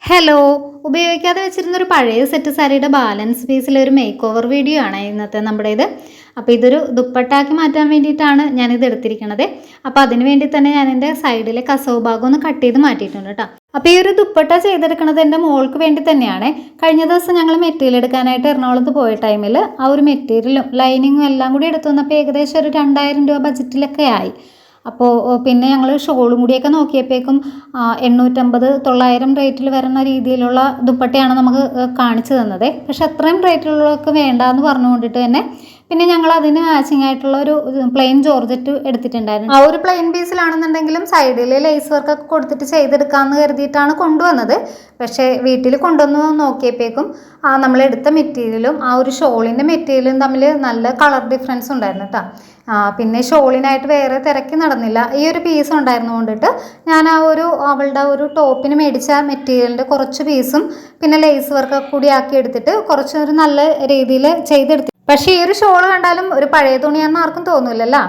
Hello, ഉപയോഗിക്കാതെ വെച്ചിരുന്നൊരു പഴയ set സാരിയുടെ ബാലൻസ് പീസിലെ ഒരു മേക്ക് ഓവർ വീഡിയോ ആണ് ഇന്നത്തെ നമ്മുടേത്. അപ്പോൾ ഇതൊരു ദുപ്പട്ടാക്കി മാറ്റാൻ വേണ്ടിയിട്ടാണ് ഞാനിത് എടുത്തിരിക്കുന്നത്. അപ്പോൾ അതിന് വേണ്ടി തന്നെ ഞാൻ എൻ്റെ സൈഡിലെ കസവ് ഭാഗം ഒന്ന് കട്ട് ചെയ്ത് മാറ്റിയിട്ടുണ്ട് കേട്ടോ. അപ്പോൾ ഈ ഒരു ദുപ്പട്ട ചെയ്തെടുക്കുന്നത് എൻ്റെ മോൾക്ക് വേണ്ടി തന്നെയാണ്. കഴിഞ്ഞ ദിവസം ഞങ്ങൾ മെറ്റീരിയൽ എടുക്കാനായിട്ട് എറണാകുളത്ത് പോയ ടൈമിൽ ആ ഒരു മെറ്റീരിയലും ലൈനിങ്ങും എല്ലാം കൂടി എടുത്തു വന്നപ്പോൾ ഏകദേശം ഒരു 2000 രൂപ ബഡ്ജറ്റിലൊക്കെ ആയി. അപ്പോൾ പിന്നെ ഞങ്ങൾ ഷോളും കൂടിയൊക്കെ നോക്കിയപ്പോഴേക്കും 850-900 റേറ്റിൽ വരുന്ന രീതിയിലുള്ള ദുപ്പട്ടയാണ് നമുക്ക് കാണിച്ചു തന്നത്. പക്ഷെ അത്രയും റേറ്റിലുള്ളതൊക്കെ വേണ്ടാന്ന് പറഞ്ഞുകൊണ്ടിട്ട് തന്നെ പിന്നെ ഞങ്ങൾ അതിന് മാച്ചിങ് ആയിട്ടുള്ള ഒരു പ്ലെയിൻ ജോർജറ്റ് എടുത്തിട്ടുണ്ടായിരുന്നു. ആ ഒരു പ്ലെയിൻ പീസിലാണെന്നുണ്ടെങ്കിലും സൈഡിൽ ലേസ് വർക്കൊക്കെ കൊടുത്തിട്ട് ചെയ്തെടുക്കാമെന്ന് കരുതിയിട്ടാണ് കൊണ്ടുവന്നത്. പക്ഷേ വീട്ടിൽ കൊണ്ടുവന്ന് നോക്കിയപ്പോഴേക്കും നമ്മളെടുത്ത മെറ്റീരിയലും ആ ഒരു ഷോളിൻ്റെ മെറ്റീരിയലും തമ്മിൽ നല്ല കളർ ഡിഫറൻസ് ഉണ്ടായിരുന്നു കേട്ടോ. പിന്നെ ഷോളിനായിട്ട് വേറെ തിരക്കി നടന്നില്ല. ഈ ഒരു പീസ് ഉണ്ടായിരുന്നു കൊണ്ടിട്ട് ഞാൻ അവളുടെ ഒരു ടോപ്പിന് മേടിച്ച മെറ്റീരിയലിൻ്റെ കുറച്ച് പീസും പിന്നെ ലേസ് വർക്കൊക്കെ കൂടി ആക്കി എടുത്തിട്ട് കുറച്ചൊരു നല്ല രീതിയിൽ ചെയ്തെടുത്തു. പക്ഷേ ഈ ഒരു ഷോൾ കണ്ടാലും ഒരു പഴയ തുണിയാണെന്ന് ആർക്കും തോന്നില്ലല്ലോ.